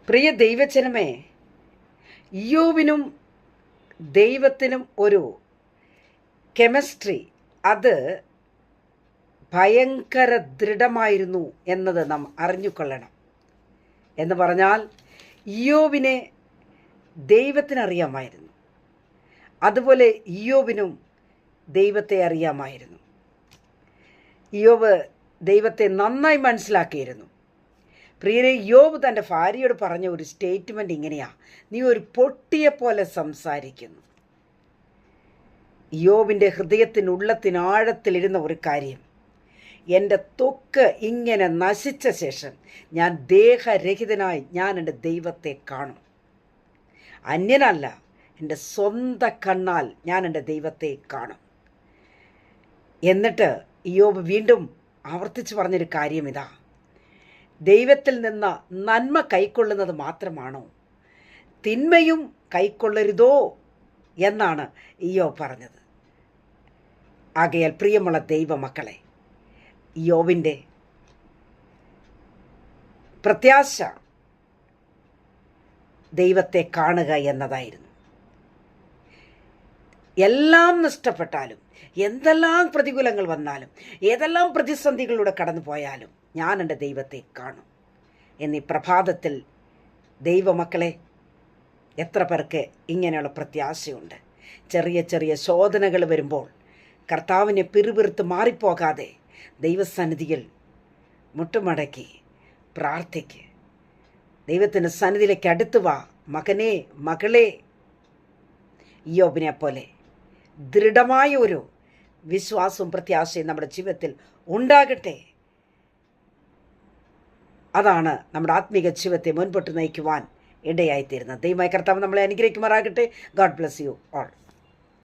പ്രിയ ദൈവജനമേ, ഇയ്യോബിനും ദൈവത്തിനും ഒരു കെമിസ്ട്രി അത് ഭയങ്കര ദൃഢമായിരുന്നു എന്നത് നാം അറിഞ്ഞുകൊള്ളണം. എന്ന് പറഞ്ഞാൽ ഇയ്യോബിനെ ദൈവത്തിനറിയാമായിരുന്നു, അതുപോലെ ഇയ്യോബിനും ദൈവത്തെ അറിയാമായിരുന്നു. ഇയ്യോബ് ദൈവത്തെ നന്നായി മനസ്സിലാക്കിയിരുന്നു. പ്രിയരെ, ഇയ്യോബ് തൻ്റെ ഭാര്യയോട് പറഞ്ഞ ഒരു സ്റ്റേറ്റ്മെൻറ്റ് ഇങ്ങനെയാ: നീ ഒരു പൊട്ടിയെ പോലെ സംസാരിക്കുന്നു. ഇയ്യോബിൻ്റെ ഹൃദയത്തിനുള്ളത്തിനാഴത്തിലിരുന്ന ഒരു കാര്യം, എൻ്റെ ത്വക്ക് ഇങ്ങനെ നശിച്ച ശേഷം ഞാൻ ദേഹരഹിതനായി ഞാൻ എൻ്റെ ദൈവത്തെ കാണും. അന്യനല്ല, എൻ്റെ സ്വന്തം കണ്ണാൽ ഞാൻ എൻ്റെ ദൈവത്തെ കാണും. എന്നിട്ട് ഇയ്യോബ് വീണ്ടും ആവർത്തിച്ച് പറഞ്ഞൊരു കാര്യം ഇതാ: ദൈവത്തിൽ നിന്ന് നന്മ കൈക്കൊള്ളുന്നത് മാത്രമാണോ, തിന്മയും കൈക്കൊള്ളരുതോ എന്നാണ് ഇയ്യോബ് പറഞ്ഞത്. ആകയാൽ പ്രിയമുള്ള ദൈവമക്കളെ, ഇയ്യോബിൻ്റെ പ്രത്യാശ ദൈവത്തെ കാണുക എന്നതായിരുന്നു. എല്ലാം നഷ്ടപ്പെട്ടാലും, എന്തെല്ലാം പ്രതികൂലങ്ങൾ വന്നാലും, ഏതെല്ലാം പ്രതിസന്ധികളിലൂടെ കടന്നു പോയാലും ഞാൻ എൻ്റെ ദൈവത്തെ കാണും. എന്നീ പ്രഭാതത്തിൽ ദൈവമക്കളെ, എത്ര പേർക്ക് ഇങ്ങനെയുള്ള പ്രത്യാശയുണ്ട്? ചെറിയ ചെറിയ ശോധനകൾ വരുമ്പോൾ കർത്താവിനെ പിറുപിറുത്ത് മാറിപ്പോകാതെ ദൈവസന്നിധിയിൽ മുട്ടുമടക്കി പ്രാർത്ഥിക്ക്. ദൈവത്തിൻ്റെ സന്നിധിയിലേക്ക് അടുത്തു വാ മകനേ, മകളെ. ഇയ്യോബിനെ പോലെ ദൃഢമായ ഒരു വിശ്വാസവും പ്രത്യാശയും നമ്മുടെ ജീവിതത്തിൽ ഉണ്ടാകട്ടെ. അതാണ് നമ്മുടെ ആത്മീക ജീവിതത്തെ മുൻപോട്ട് നയിക്കുവാൻ ഇടയായിത്തീരുന്നത്. ദൈവമായ കർത്താവ് നമ്മളെ അനുഗ്രഹിക്കുമാറാകട്ടെ. God bless you all.